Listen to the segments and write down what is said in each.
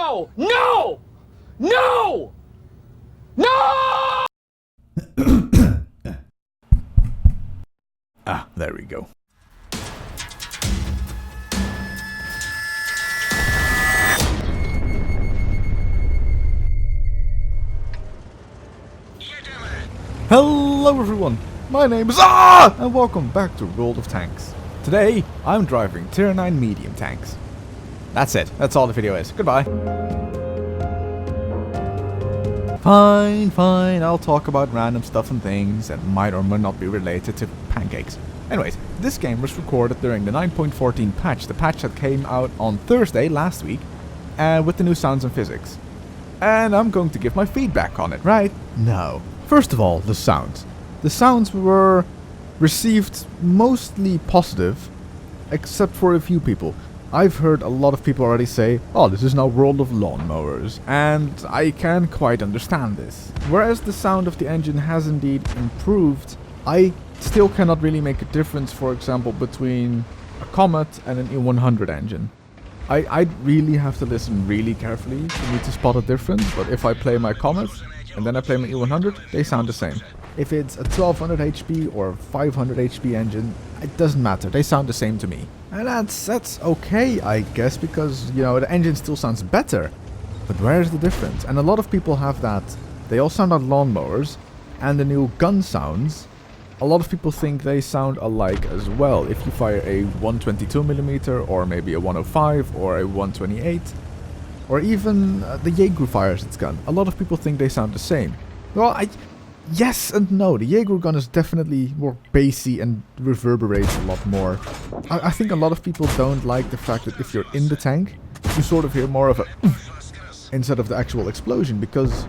No! No! No! No! There we go. Hello everyone, my name is and welcome back to World of Tanks. Today, I'm driving Tier 9 medium tanks. That's it, that's all the video is. Goodbye. Fine, I'll talk about random stuff and things that might or might not be related to pancakes. Anyways, this game was recorded during the 9.14 patch, the patch that came out on Thursday last week, with the new sounds and physics. And I'm going to give my feedback on it, right? No. First of all, the sounds. The sounds were received mostly positive, except for a few people. I've heard a lot of people already say, oh, this is now World of Lawnmowers, and I can quite understand this. Whereas the sound of the engine has indeed improved, I still cannot really make a difference, for example, between a Comet and an E100 engine. I'd really have to listen really carefully for me to spot a difference, but if I play my Comet and then I play my E100, they sound the same. If it's a 1200 HP or 500 HP engine, it doesn't matter, they sound the same to me. And that's okay, I guess, because, you know, the engine still sounds better. But where's the difference? And a lot of people have that. They all sound like lawnmowers, and the new gun sounds, a lot of people think they sound alike as well. If you fire a 122mm, or maybe a 105, or a 128, or even the Jaeger fires its gun, a lot of people think they sound the same. Well, yes and no. The Jaeger gun is definitely more bassy and reverberates a lot more. I think a lot of people don't like the fact that if you're in the tank, you sort of hear more of a instead of the actual explosion, because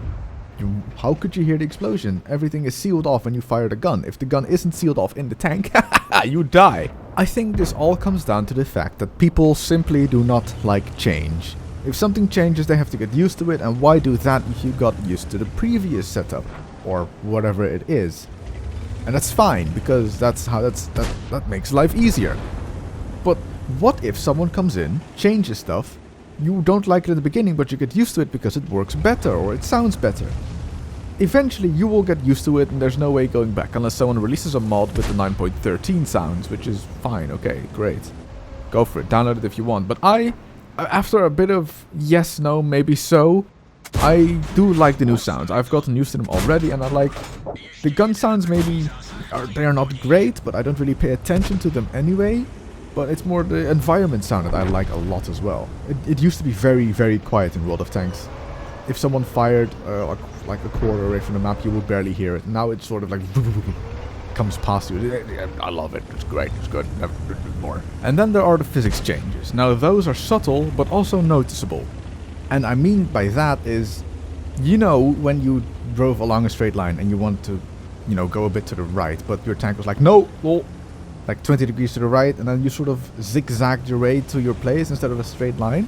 how could you hear the explosion? Everything is sealed off when you fire the gun. If the gun isn't sealed off in the tank, you die. I think this all comes down to the fact that people simply do not like change. If something changes, they have to get used to it, and why do that if you got used to the previous setup? Or whatever it is. And that's fine, because that makes life easier. But what if someone comes in, changes stuff, you don't like it at the beginning, but you get used to it because it works better or it sounds better? Eventually you will get used to it and there's no way going back unless someone releases a mod with the 9.13 sounds, which is fine, okay, great. Go for it, download it if you want. But after a bit of yes, no, maybe so, I do like the new sounds. I've gotten used to them already, and I like the gun sounds. Maybe they are not great, but I don't really pay attention to them anyway. But it's more the environment sound that I like a lot as well. It used to be very, very quiet in World of Tanks. If someone fired like a quarter away from the map, you would barely hear it. Now it's sort of like comes past you. I love it. It's great. It's good. Never more. And then there are the physics changes. Now those are subtle, but also noticeable. And I mean by that is, you know, when you drove along a straight line and you want to, you know, go a bit to the right, but your tank was like, no, well, like 20 degrees to the right, and then you sort of zigzagged your way to your place instead of a straight line.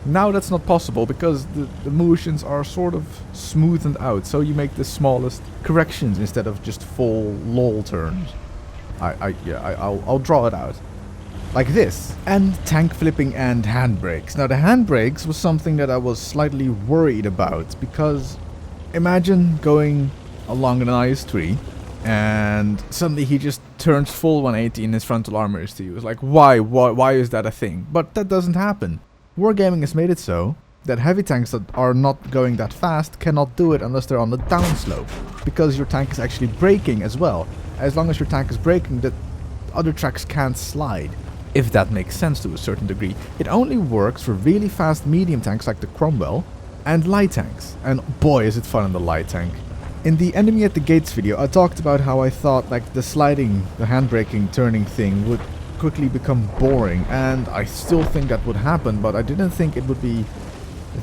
Now that's not possible because the motions are sort of smoothened out, so you make the smallest corrections instead of just full lol turns. I'll draw it out. Like this. And tank flipping and handbrakes. Now the handbrakes was something that I was slightly worried about, because imagine going along an IS-3 and suddenly he just turns full 180 and his frontal armor is to you. It's like, why is that a thing? But that doesn't happen. Wargaming has made it so that heavy tanks that are not going that fast cannot do it unless they're on the downslope, because your tank is actually braking as well. As long as your tank is braking, the other tracks can't slide. If that makes sense to a certain degree. It only works for really fast medium tanks like the Cromwell and light tanks. And boy is it fun in the light tank. In the Enemy at the Gates video, I talked about how I thought like the sliding, the handbraking, turning thing would quickly become boring, and I still think that would happen, but I didn't think it would be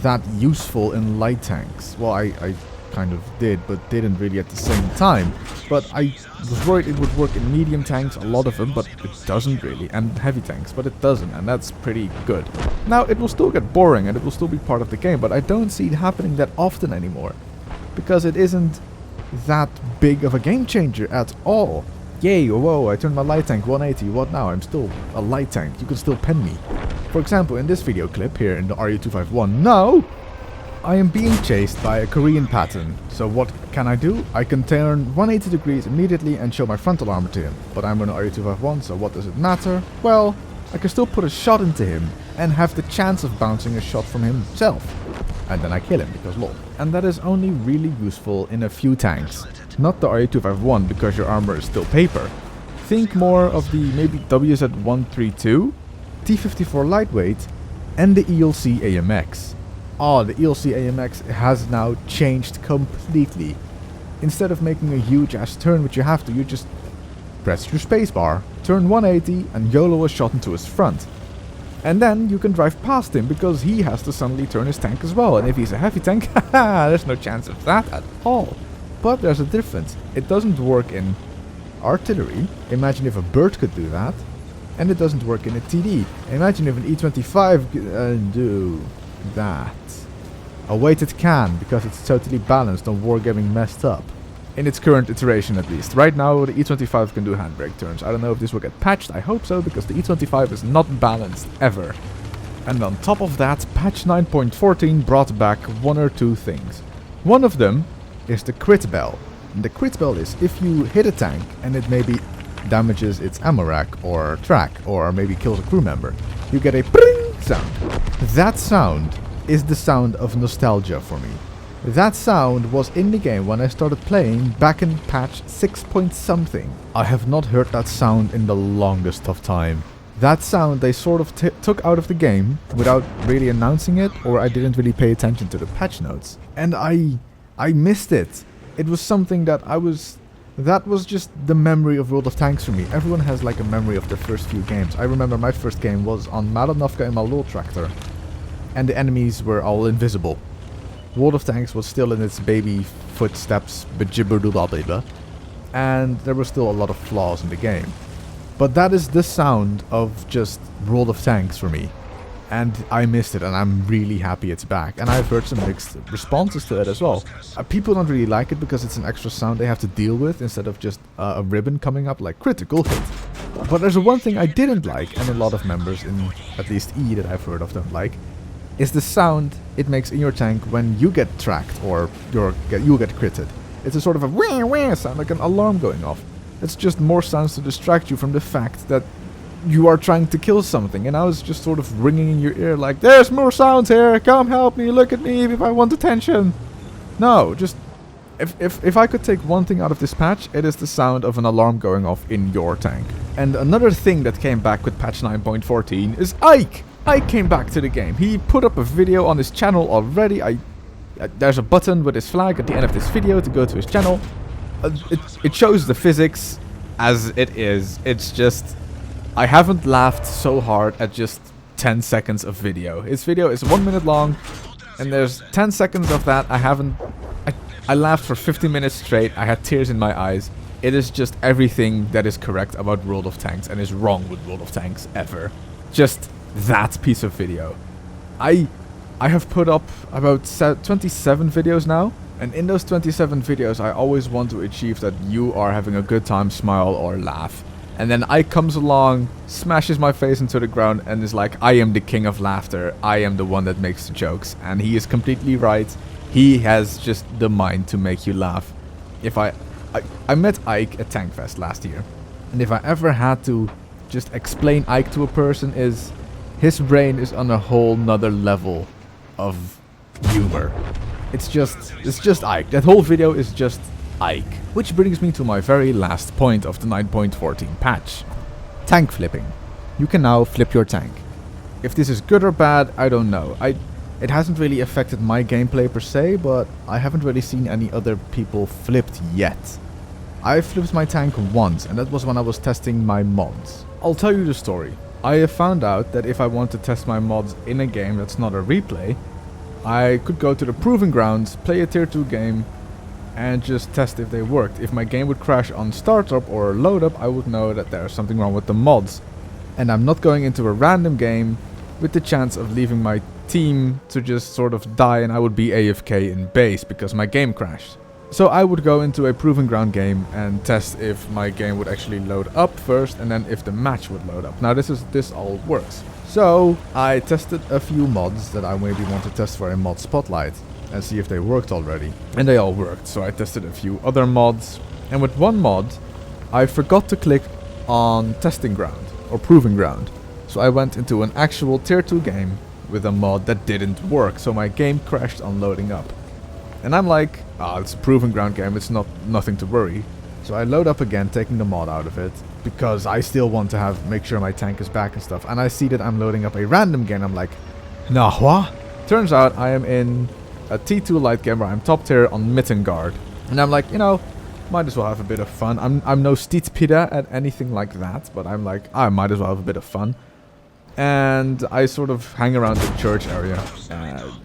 that useful in light tanks. Well, I kind of did, but didn't really at the same time. But I was worried it would work in medium tanks, a lot of them, but it doesn't really, and heavy tanks, but it doesn't, and that's pretty good. Now, it will still get boring, and it will still be part of the game, but I don't see it happening that often anymore, because it isn't that big of a game changer at all. Yay, whoa, I turned my light tank 180, what now? I'm still a light tank, you can still pen me. For example, in this video clip here in the RU251, no! I am being chased by a Korean pattern, so what can I do? I can turn 180 degrees immediately and show my frontal armor to him, but I'm on RE251, so what does it matter? Well, I can still put a shot into him and have the chance of bouncing a shot from himself. And then I kill him, because lol. And that is only really useful in a few tanks. Not the RE251, because your armor is still paper. Think more of the maybe WZ132, T54 lightweight, and the ELC AMX. Oh, the ELC AMX has now changed completely. Instead of making a huge ass turn, which you have to, you just press your spacebar, turn 180 and YOLO a shot into his front. And then you can drive past him because he has to suddenly turn his tank as well. And if he's a heavy tank, haha, there's no chance of that at all. But there's a difference. It doesn't work in artillery. Imagine if a bird could do that. And it doesn't work in a TD. Imagine if an E25 could do that. Oh wait, it can, because it's totally balanced on wargaming messed up. In its current iteration at least. Right now the E25 can do handbrake turns. I don't know if this will get patched, I hope so, because the E25 is not balanced ever. And on top of that, patch 9.14 brought back one or two things. One of them is the crit bell. And the crit bell is if you hit a tank and it maybe damages its ammo rack or track or maybe kills a crew member, you get a pring sound. That sound is the sound of nostalgia for me. That sound was in the game when I started playing back in patch 6 point something. I have not heard that sound in the longest of time. That sound they sort of took out of the game without really announcing it, or I didn't really pay attention to the patch notes. And I missed it. It was something that that was just the memory of World of Tanks for me. Everyone has like a memory of their first few games. I remember my first game was on Malonovka in my little tractor. And the enemies were all invisible. World of Tanks was still in its baby footsteps, and there were still a lot of flaws in the game. But that is the sound of just World of Tanks for me. And I missed it, and I'm really happy it's back. And I've heard some mixed responses to it as well. People don't really like it because it's an extra sound they have to deal with instead of just a ribbon coming up like critical hit. But there's one thing I didn't like, and a lot of members in at least E that I've heard of don't like, is the sound it makes in your tank when you get tracked or you get critted. It's a sort of a wah wah sound, like an alarm going off. It's just more sounds to distract you from the fact that you are trying to kill something, and I was just sort of ringing in your ear like, there's more sounds here, come help me, look at me if I want attention. No, just if I could take one thing out of this patch, it is the sound of an alarm going off in your tank. And another thing that came back with patch 9.14 is Ike! Ike came back to the game. He put up a video on his channel already. There's a button with his flag at the end of this video to go to his channel. It shows the physics as it is. It's just, I haven't laughed so hard at just 10 seconds of video. His video is 1 minute long, and there's 10 seconds of that. I laughed for 50 minutes straight. I had tears in my eyes. It is just everything that is correct about World of Tanks and is wrong with World of Tanks ever. Just that piece of video. I have put up about 27 videos now, and in those 27 videos I always want to achieve that you are having a good time, smile or laugh. And then Ike comes along, smashes my face into the ground and is like, I am the king of laughter, I am the one that makes the jokes. And he is completely right. He has just the mind to make you laugh. I met Ike at Tankfest last year, and if I ever had to just explain Ike to a person, is his brain is on a whole nother level of humor. It's just Ike. That whole video is just Ike. Which brings me to my very last point of the 9.14 patch. Tank flipping. You can now flip your tank. If this is good or bad, I don't know. It hasn't really affected my gameplay per se, but I haven't really seen any other people flipped yet. I flipped my tank once, and that was when I was testing my mods. I'll tell you the story. I have found out that if I want to test my mods in a game that's not a replay, I could go to the proving grounds, play a tier 2 game, and just test if they worked. If my game would crash on startup or load up, I would know that there's something wrong with the mods. And I'm not going into a random game with the chance of leaving my team to just sort of die and I would be AFK in base because my game crashed. So I would go into a proving ground game and test if my game would actually load up first, and then if the match would load up. Now this all works. So I tested a few mods that I maybe want to test for a mod spotlight and see if they worked already. And they all worked, so I tested a few other mods. And with one mod, I forgot to click on testing ground or proving ground. So I went into an actual tier 2 game with a mod that didn't work, so my game crashed on loading up. And I'm like, it's a proving ground game, it's nothing to worry. So I load up again, taking the mod out of it, because I still want to make sure my tank is back and stuff. And I see that I'm loading up a random game. I'm like, nah, what? Turns out I am in a T2 light game where I'm top tier on Mitten Guard. And I'm like, might as well have a bit of fun. I'm no Steedspida at anything like that, but I'm like, I might as well have a bit of fun. And I sort of hang around the church area.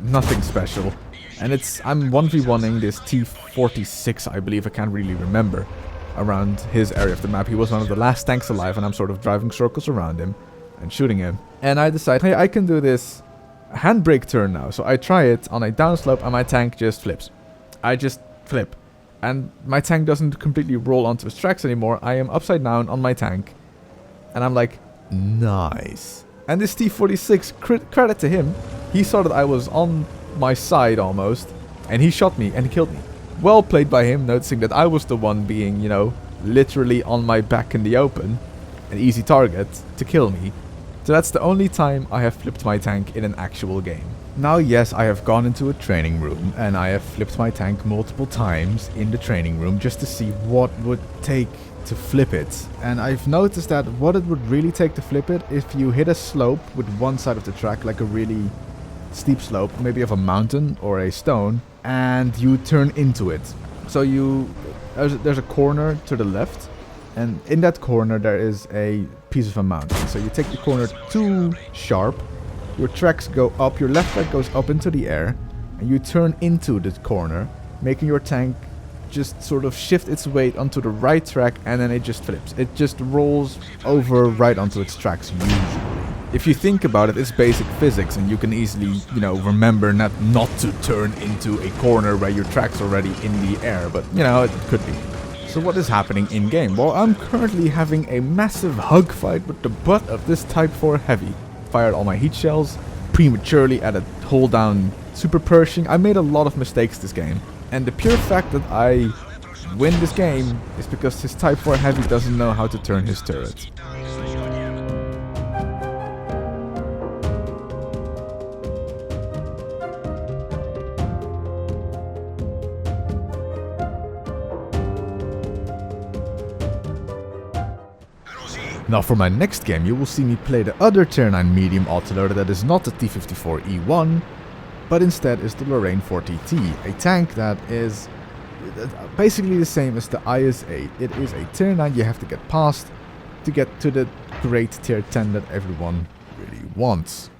Nothing special. And I'm 1v1ing this T46, I believe, I can't really remember, around his area of the map. He was one of the last tanks alive, and I'm sort of driving circles around him and shooting him. And I decide, hey, I can do this handbrake turn now. So I try it on a downslope, and my tank just flips. I just flip. And my tank doesn't completely roll onto its tracks anymore. I am upside down on my tank. And I'm like, nice. And this T46, credit to him, he saw that I was on my side almost, and he shot me and he killed me. Well played by him, noticing that I was the one being, literally on my back in the open, an easy target to kill me. So that's the only time I have flipped my tank in an actual game. Now, yes, I have gone into a training room and I have flipped my tank multiple times in the training room just to see what would take to flip it. And I've noticed that what it would really take to flip it, if you hit a slope with one side of the track, like a really steep slope, maybe of a mountain or a stone, and you turn into it. So there's a corner to the left, and in that corner there is a piece of a mountain. So you take the corner too sharp, your tracks go up, your left track goes up into the air, and you turn into the corner, making your tank just sort of shift its weight onto the right track, and then it just flips. It just rolls over right onto its tracks usually. If you think about it, it's basic physics, and you can easily, remember not to turn into a corner where your track's already in the air, but, it could be. So what is happening in-game? Well, I'm currently having a massive hug fight with the butt of this Type 4 Heavy. Fired all my heat shells, prematurely added hold down super Pershing. I made a lot of mistakes this game, and the pure fact that I win this game is because his Type 4 Heavy doesn't know how to turn his turret. Now for my next game, you will see me play the other tier 9 medium autoloader that is not the T54E1, but instead is the Lorraine 40T, a tank that is basically the same as the IS-8. It is a tier 9 you have to get past to get to the great tier 10 that everyone really wants.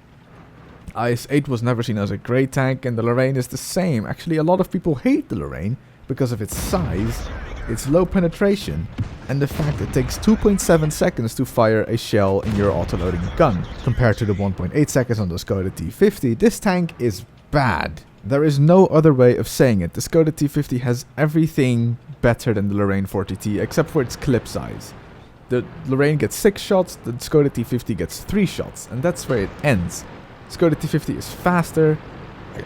IS-8 was never seen as a great tank, and the Lorraine is the same. Actually, a lot of people hate the Lorraine because of its size, its low penetration, and the fact it takes 2.7 seconds to fire a shell in your autoloading gun. Compared to the 1.8 seconds on the Skoda T50, this tank is bad. There is no other way of saying it. The Skoda T50 has everything better than the Lorraine 40T, except for its clip size. The Lorraine gets 6 shots, the Skoda T50 gets 3 shots, and that's where it ends. Skoda T50 is faster.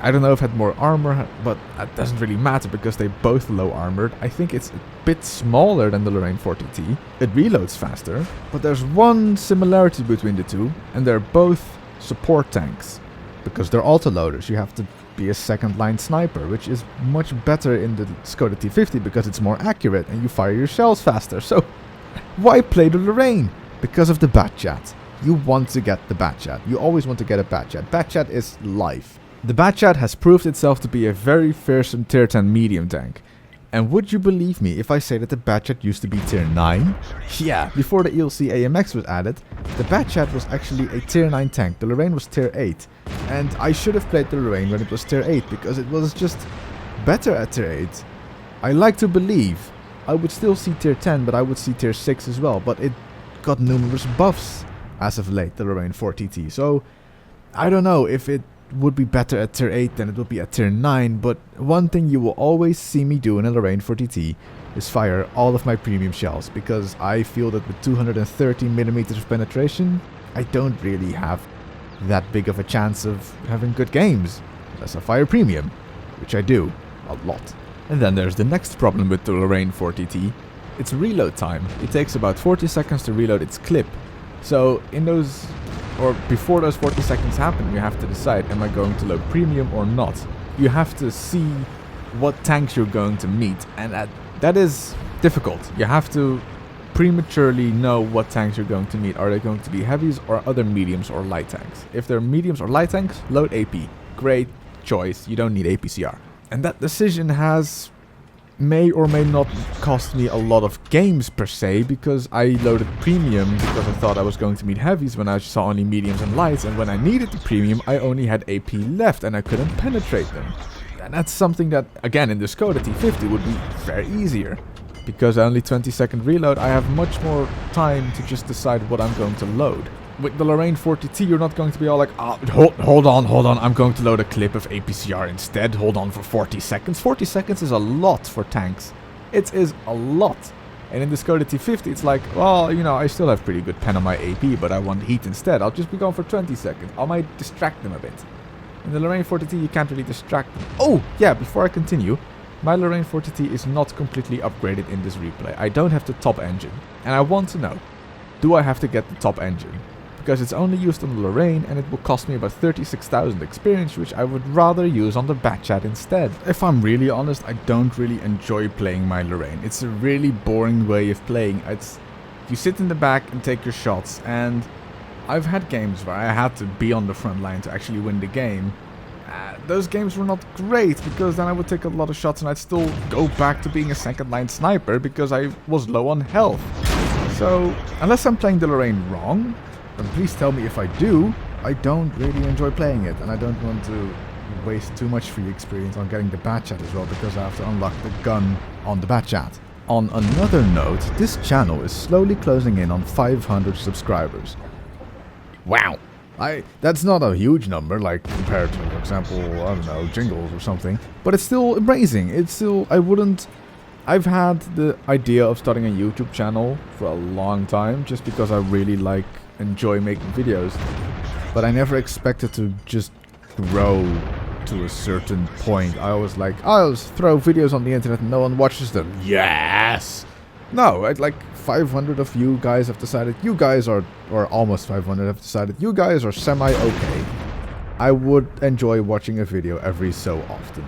I don't know if it had more armor, but that doesn't really matter because they both low armored. I think it's a bit smaller than the Lorraine 40T. It reloads faster, but there's one similarity between the two, and they're both support tanks. Because they're autoloaders, you have to be a second line sniper, which is much better in the Skoda T50 because it's more accurate and you fire your shells faster. So why play the Lorraine? Because of the Batchat. You want to get the Batchat. You always want to get a Batchat. Batchat is life. The Batchat has proved itself to be a very fearsome tier 10 medium tank. And would you believe me if I say that the Batchat used to be tier 9? Yeah, before the ELC AMX was added, the Batchat was actually a tier 9 tank. The Lorraine was tier 8. And I should have played the Lorraine when it was tier 8 because it was just better at tier 8. I like to believe I would still see tier 10, but I would see tier 6 as well. But it got numerous buffs as of late, the Lorraine 40T. So I don't know if it would be better at tier 8 than it would be at tier 9, but one thing you will always see me do in a Lorraine 40T is fire all of my premium shells, because I feel that with 230mm of penetration, I don't really have that big of a chance of having good games, unless I fire premium, which I do, a lot. And then there's the next problem with the Lorraine 40T. It's reload time. It takes about 40 seconds to reload its clip. So in those, or before those 40 seconds happen, you have to decide, am I going to load premium or not? You have to see what tanks you're going to meet, and that is difficult. You have to prematurely know what tanks you're going to meet. Are they going to be heavies or other mediums or light tanks? If they're mediums or light tanks, load AP. Great choice. You don't need APCR. And that decision may or may not cost me a lot of games per se, because I loaded premium because I thought I was going to meet heavies when I saw only mediums and lights, and when I needed the premium I only had AP left and I couldn't penetrate them. And that's something that, again, in the Skoda T50 would be very easier. Because I only 20-second reload, I have much more time to just decide what I'm going to load. With the Lorraine 40T, you're not going to be all like, oh, hold on, I'm going to load a clip of APCR instead. Hold on for 40 seconds. 40 seconds is a lot for tanks. It is a lot. And in the Skoda T50, it's like, well, you know, I still have pretty good pen on my AP, but I want heat instead. I'll just be going for 20 seconds. I might distract them a bit. In the Lorraine 40T, you can't really distract them. Oh, yeah, before I continue, my Lorraine 40T is not completely upgraded in this replay. I don't have the top engine. And I want to know, do I have to get the top engine? Because it's only used on the Lorraine and it will cost me about 36,000 experience, which I would rather use on the Batchat instead. If I'm really honest, I don't really enjoy playing my Lorraine. It's a really boring way of playing. You sit in the back and take your shots, and I've had games where I had to be on the front line to actually win the game. Those games were not great, because then I would take a lot of shots and I'd still go back to being a second line sniper because I was low on health. So, unless I'm playing the Lorraine wrong, and please tell me if I do, I don't really enjoy playing it, and I don't want to waste too much free experience on getting the Batchat as well, because I have to unlock the gun on the Batchat. On another note, this channel is slowly closing in on 500 subscribers. Wow! That's not a huge number, like compared to, for example, I don't know, Jingles or something, but it's still amazing. I've had the idea of starting a YouTube channel for a long time, just because I really enjoy making videos, but I never expected to just grow to a certain point. I was like, I'll just throw videos on the internet and no one watches them. Yes! No, I'd like 500 of you guys have decided, or almost 500 have decided, you guys are semi-okay. I would enjoy watching a video every so often.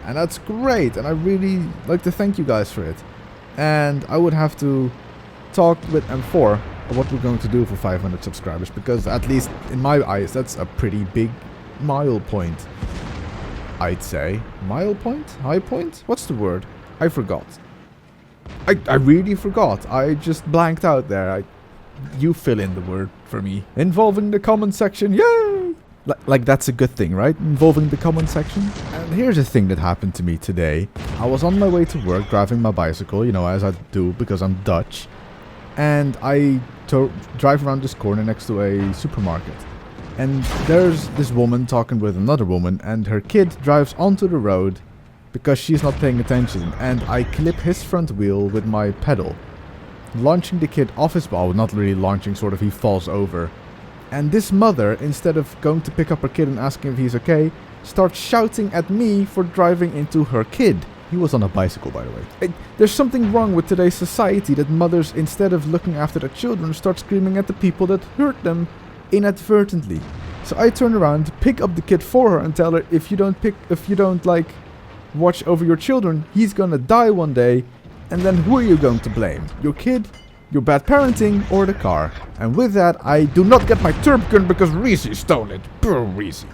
And that's great, and I really like to thank you guys for it. And I would have to talk with M4 what we're going to do for 500 subscribers, because at least in my eyes that's a pretty big mile point, I'd say. Mile point? High point? What's the word? I forgot. I really forgot. I just blanked out there. You fill in the word for me. Involving the comment section, yay! Like that's a good thing, right? Involving the comment section. And here's a thing that happened to me today. I was on my way to work driving my bicycle, you know, as I do because I'm Dutch. And I drive around this corner next to a supermarket. And there's this woman talking with another woman, and her kid drives onto the road because she's not paying attention, and I clip his front wheel with my pedal, launching the kid off his ball. Not really launching, sort of, he falls over. And this mother, instead of going to pick up her kid and asking if he's okay, starts shouting at me for driving into her kid. He was on a bicycle, by the way. There's something wrong with today's society that mothers, instead of looking after their children, start screaming at the people that hurt them inadvertently. So I turn around, pick up the kid for her, and tell her, if you don't watch over your children, he's gonna die one day. And then who are you going to blame? Your kid, your bad parenting, or the car? And with that, I do not get my turp gun because Reese stole it. Poor Reese.